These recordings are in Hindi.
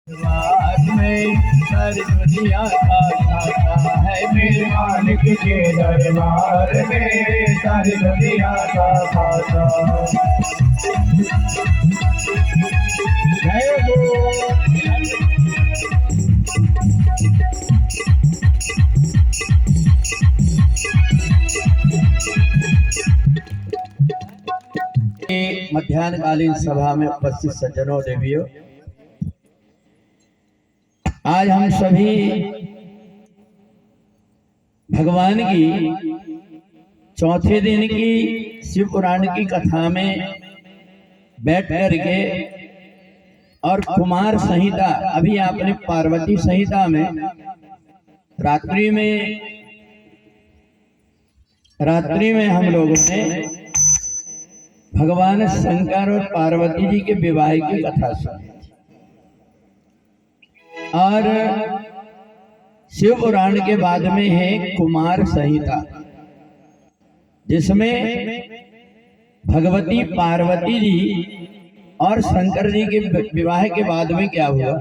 दरबार में सारी दुनिया का खाता है मेरे मालिक के दरबार में सारी दुनिया का खाता। जय मध्याह्नकालीन सभा में उपस्थित सज्जनों देवियों, आज हम सभी भगवान की चौथे दिन की शिव पुराण की कथा में बैठ करके और कुमार संहिता, अभी आपने पार्वती संहिता में रात्रि में हम लोगों ने भगवान शंकर और पार्वती जी के विवाह की कथा सुनी और शिव पुराण के बाद में है कुमार संहिता, जिसमें भगवती पार्वती जी और शंकर जी के विवाह के बाद में क्या हुआ।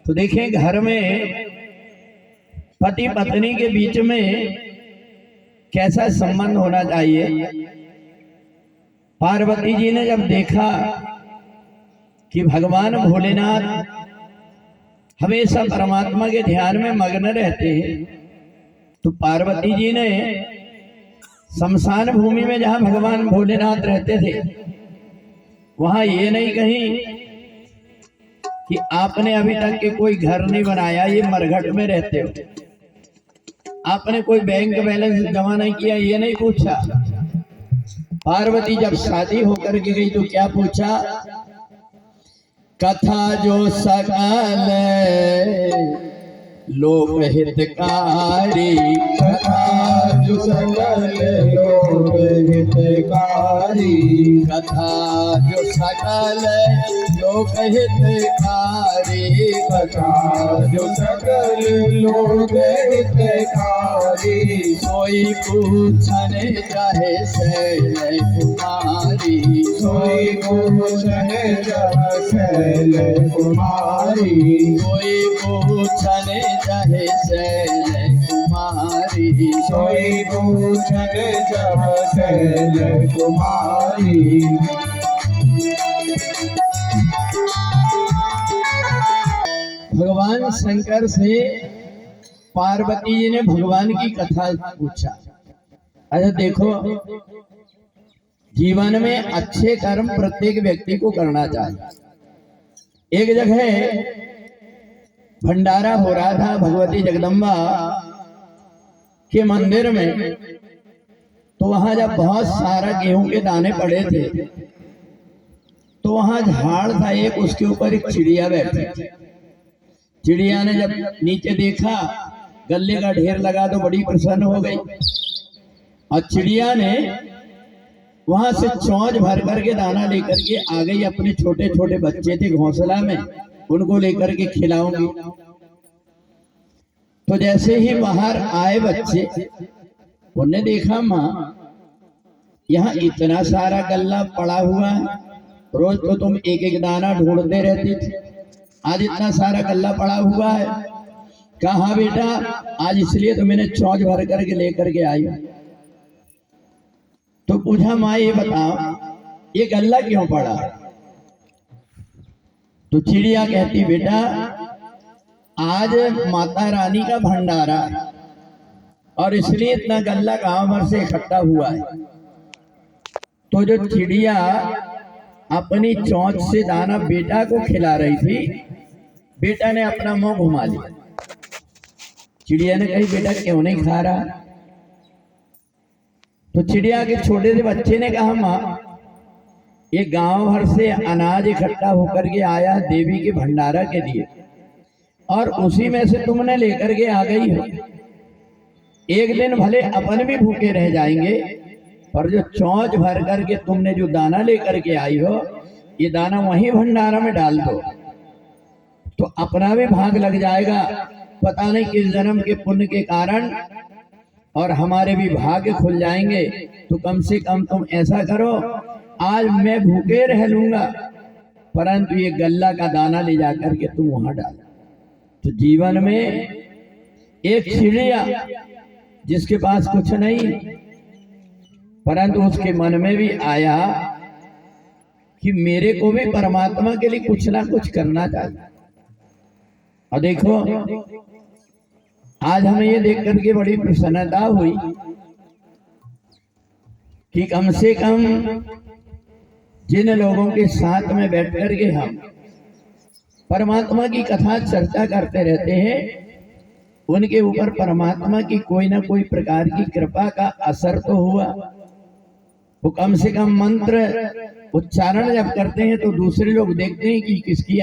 तो देखें, घर में पति पत्नी के बीच में कैसा संबंध होना चाहिए। पार्वती जी ने जब देखा कि भगवान भोलेनाथ हमेशा परमात्मा के ध्यान में मग्न रहते हैं, तो पार्वती जी ने शमशान भूमि में जहां भगवान भोलेनाथ रहते थे वहां ये नहीं कही कि आपने अभी तक के कोई घर नहीं बनाया, ये मरघट में रहते हो, आपने कोई बैंक बैलेंस जमा नहीं किया, ये नहीं पूछा। पार्वती जब शादी होकर के गई तो क्या पूछा, कथा जो सकल लोक हितकारी, कथा जो सकल लोक हितकारी, कथा जो सकल लोक हितकारी, कथा जो सकल लोक हितकारी, सोई पूछने चाहे शैल कुमारी, सोई पूछने चाहे शैल कुमारी, कोई पूछने चाहे शैल कुमारी, सोई पूछने चाहे शैल कुमारी। भगवान शंकर से पार्वती जी ने भगवान की कथा पूछा। अच्छा देखो, जीवन में अच्छे कर्म प्रत्येक व्यक्ति को करना चाहिए। एक जगह भंडारा हो रहा था भगवती जगदम्बा के मंदिर में, तो वहां जब बहुत सारा गेहूं के दाने पड़े थे तो वहां झाड़ था एक, उसके ऊपर एक चिड़िया बैठी थी। चिड़िया ने जब नीचे देखा गल्ले का ढेर लगा तो बड़ी प्रसन्न हो गई और चिड़िया ने वहां से चौंच भर करके दाना लेकर के आ गई। अपने छोटे छोटे बच्चे थे घोंसला में, उनको लेकर के खिलाऊंगी। तो जैसे ही बाहर आए बच्चे, उन्होंने देखा माँ यहाँ इतना सारा गल्ला पड़ा हुआ है, रोज तो तुम एक एक दाना ढूंढते रहती थी, आज इतना सारा गल्ला पड़ा हुआ है। कहा बेटा, आज इसलिए तो मैंने चौंच भर करके लेकर के आई। तो पूछा माँ ये बताओ ये गल्ला क्यों पड़ा। तो चिड़िया कहती बेटा आज माता रानी का भंडारा और इसलिए इतना गल्ला गांव भर से इकट्ठा हुआ है। तो जो चिड़िया अपनी चोंच से दाना बेटा को खिला रही थी, बेटा ने अपना मुंह घुमा लिया। चिड़िया ने कही बेटा क्यों नहीं खा रहा। तो चिड़िया के छोटे से बच्चे ने कहा माँ ये गांव भर से अनाज इकट्ठा होकर के आया देवी के भंडारा के लिए और उसी में से तुमने लेकर के आ गई हो। एक दिन भले अपन भी भूखे रह जाएंगे, पर जो चौंच भर करके तुमने जो दाना लेकर के आई हो, ये दाना वहीं भंडारा में डाल दो तो अपना भी भाग लग जाएगा। पता नहीं किस जन्म के पुण्य के कारण और हमारे भी भाग्य खुल जाएंगे। तो कम से कम तुम ऐसा करो, आज मैं भूखे रह लूंगा परंतु ये गल्ला का दाना ले जाकर के तुम वहां डाल। तो जीवन में एक चिड़िया जिसके पास कुछ नहीं, परंतु उसके मन में भी आया कि मेरे को भी परमात्मा के लिए कुछ ना कुछ करना चाहिए। और देखो आज हमें ये देख करके बड़ी प्रसन्नता हुई कि कम से कम जिन लोगों के साथ में बैठ करके हम परमात्मा की कथा चर्चा करते रहते हैं, उनके ऊपर परमात्मा की कोई ना कोई प्रकार की कृपा का असर तो हुआ। वो कम से कम मंत्र उच्चारण जब करते हैं तो दूसरे लोग देखते हैं कि किसकी